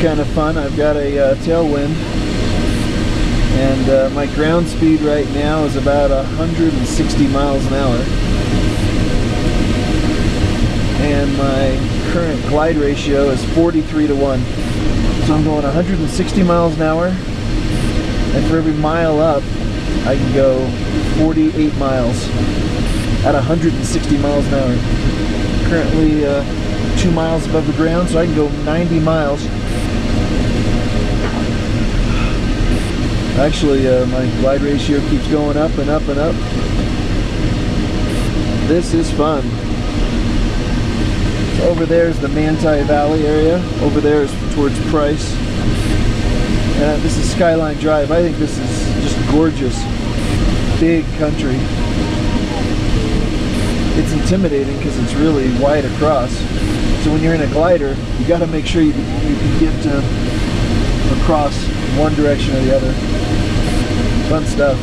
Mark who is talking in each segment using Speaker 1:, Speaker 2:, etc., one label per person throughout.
Speaker 1: kind of fun. I've got a tailwind, and my ground speed right now is about 160 miles an hour. And my current glide ratio is 43 to 1. So I'm going 160 miles an hour, and for every mile up, I can go 48 miles at 160 miles an hour. Currently 2 miles above the ground, so I can go 90 miles. Actually, my glide ratio keeps going up and up and up. This is fun. So over there is the Manti Valley area. Over there is towards Price. This is Skyline Drive. I think this is just gorgeous. Big country. It's intimidating because it's really wide across. So when you're in a glider, you got to make sure you can get across one direction or the other. Fun stuff.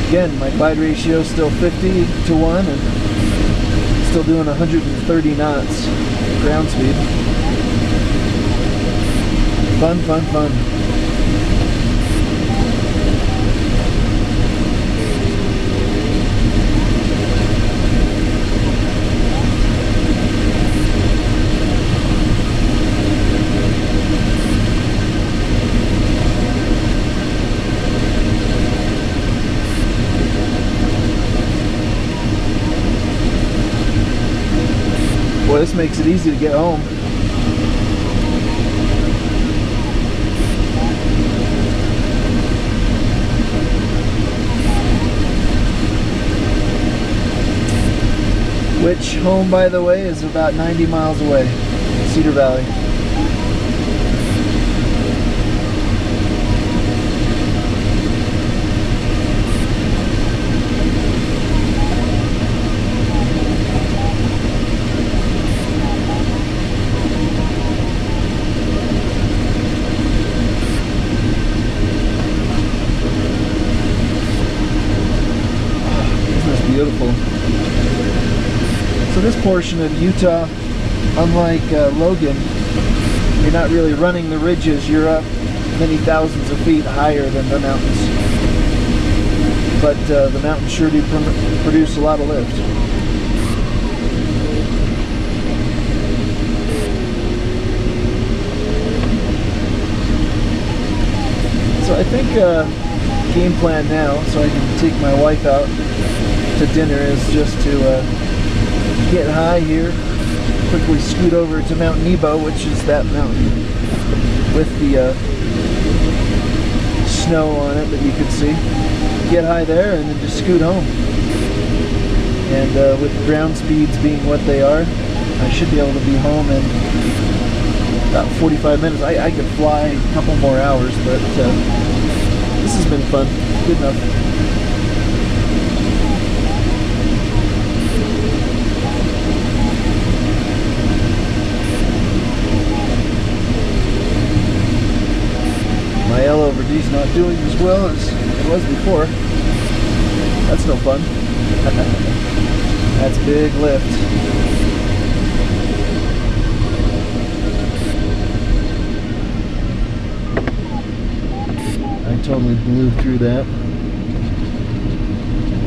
Speaker 1: Again, my glide ratio is still 50 to 1 and still doing 130 knots ground speed. Fun, fun, fun. Boy, this makes it easy to get home. Which home, by the way, is about 90 miles away, Cedar Valley. Beautiful. So this portion of Utah, unlike Logan, you're not really running the ridges. You're up many thousands of feet higher than the mountains. But the mountains sure do produce a lot of lift. So I think game plan now, so I can take my wife out to dinner, is just to get high here, quickly scoot over to Mount Nebo, which is that mountain with the snow on it that you can see. Get high there and then just scoot home. And with ground speeds being what they are, I should be able to be home in about 45 minutes. I could fly a couple more hours, but this has been fun. Good enough. My L over D is not doing as well as it was before. That's no fun. That's big lift. I totally blew through that.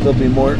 Speaker 1: There'll be more.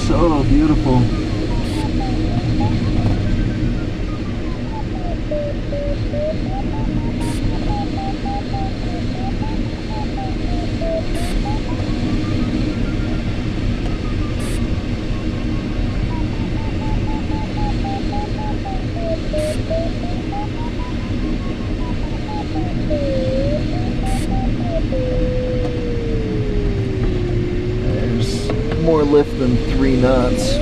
Speaker 1: So beautiful. more lift than 3 knots.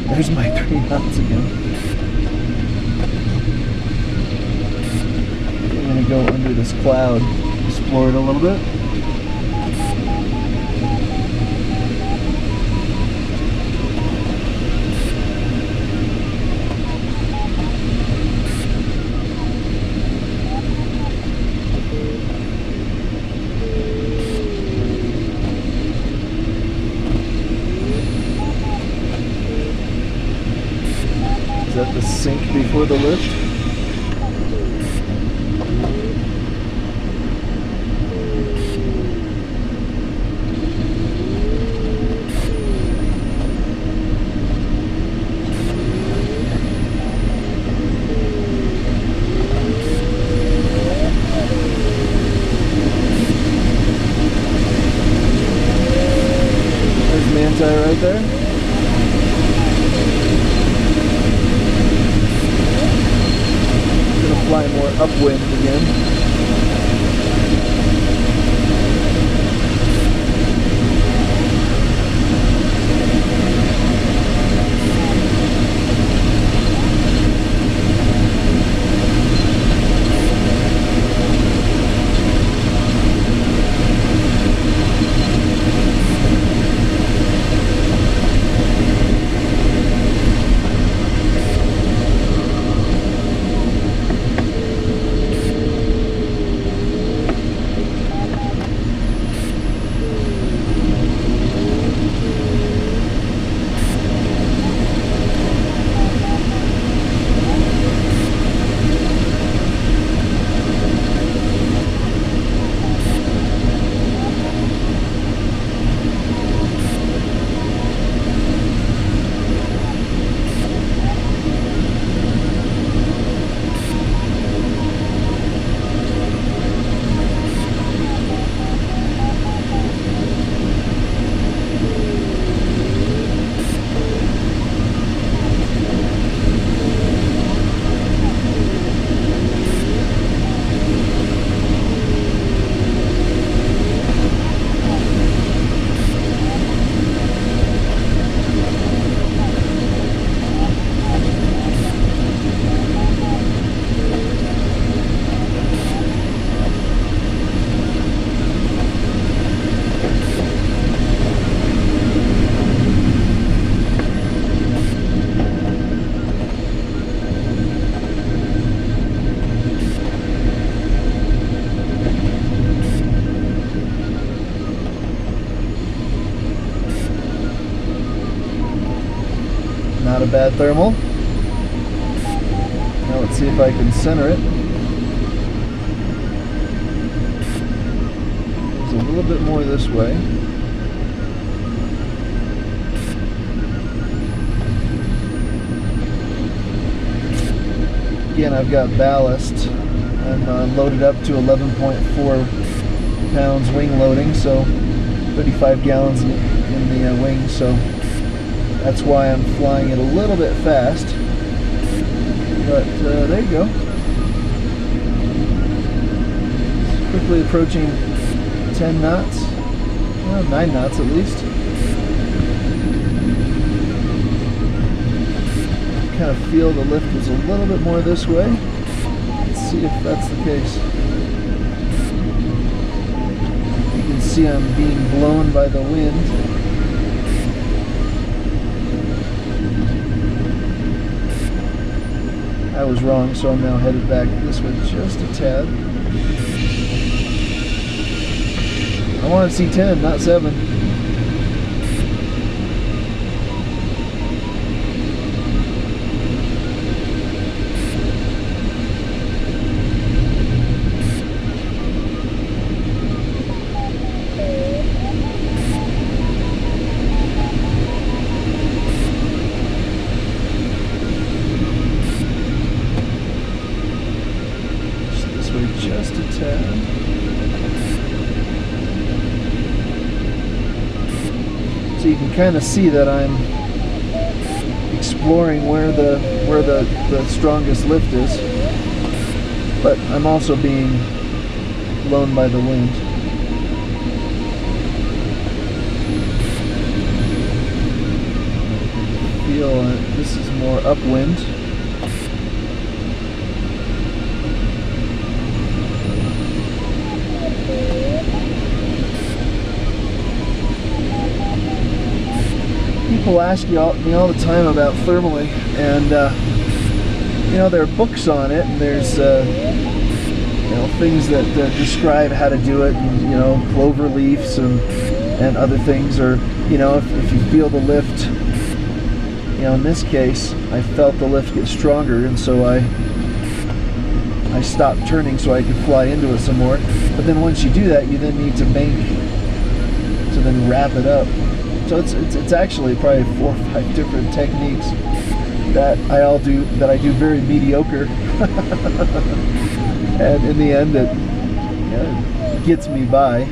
Speaker 1: There's my 3 knots again. I'm gonna go under this cloud, explore it a little bit. Is that the sink before the lift? There's Manti right there. Fly more upwind again. Not a bad thermal. Now let's see if I can center it. There's a little bit more this way. Again, I've got ballast. I'm loaded up to 11.4 pounds wing loading, so 35 gallons in the wing, so that's why I'm flying it a little bit fast. But there you go. It's quickly approaching 10 knots. Well, 9 knots at least. Kind of feel the lift was a little bit more this way. Let's see if that's the case. You can see I'm being blown by the wind. I was wrong, so I'm now headed back this way just a tad. I want to see 10, not 7. kind of see that I'm exploring where the strongest lift is, but I'm also being blown by the wind. Feel this is more upwind. People ask me all the time about thermaling, and you know, there are books on it, and there's you know, things that describe how to do it, and, you know, clover leaves and other things, or you know, if you feel the lift. You know, in this case, I felt the lift get stronger, and so I stopped turning so I could fly into it some more. But then once you do that, you then need to bank to then wrap it up. So it's actually probably 4 or 5 different techniques that I do very mediocre, and in the end, it, you know, it gets me by.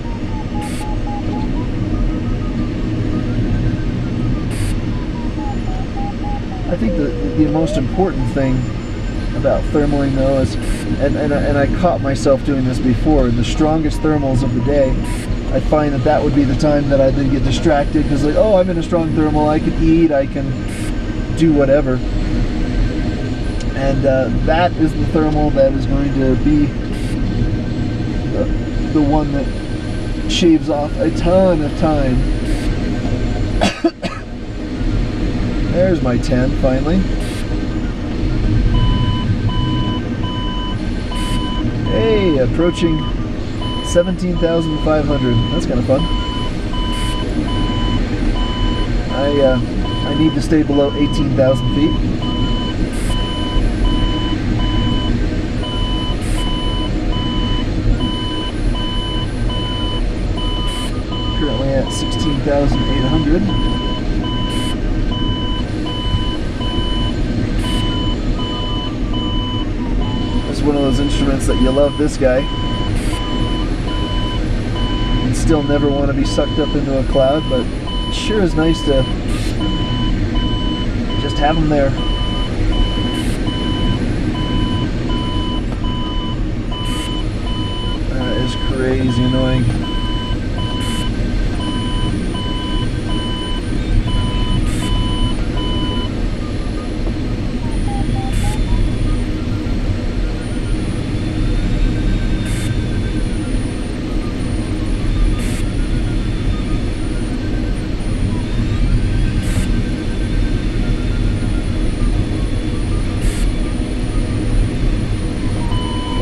Speaker 1: I think the most important thing about thermaling, though, is, and I caught myself doing this before, in the strongest thermals of the day, I find that would be the time that I then get distracted, because like, oh, I'm in a strong thermal, I can eat, I can do whatever. And that is the thermal that is going to be the one that shaves off a ton of time. There's my 10 finally. Hey, approaching 17,500. That's kind of fun. I need to stay below 18,000 feet. Currently at 16,800. One of those instruments that you love this guy and still never want to be sucked up into a cloud, but it sure is nice to just have them there. That is crazy annoying.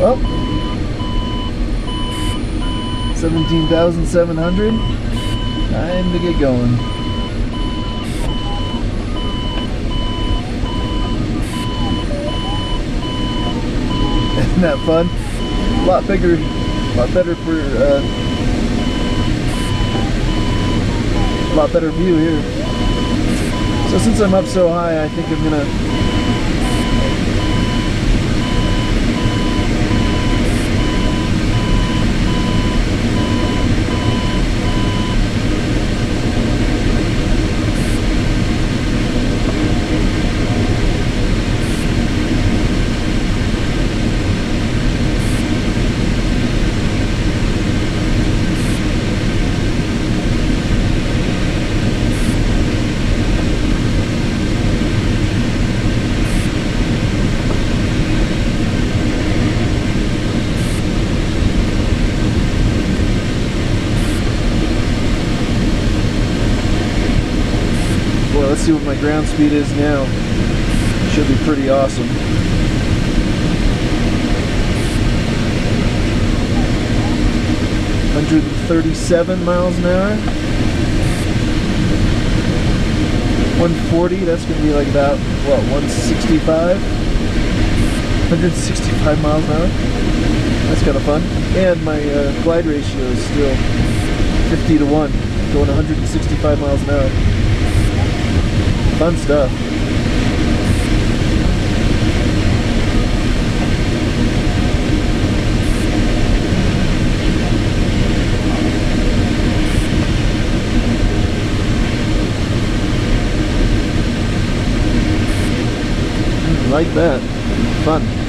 Speaker 1: Well, 17,700. Time to get going. Isn't that fun? A lot bigger, a lot better for, a lot better view here. So since I'm up so high, I think I'm gonna let's see what my ground speed is now. Should be pretty awesome. $137 miles an hour. 140, that's going to be like about, what, 165? 165 miles an hour. That's kind of fun. And my glide ratio is still 50 to 1, going 165 miles an hour. Fun stuff. like that. Fun.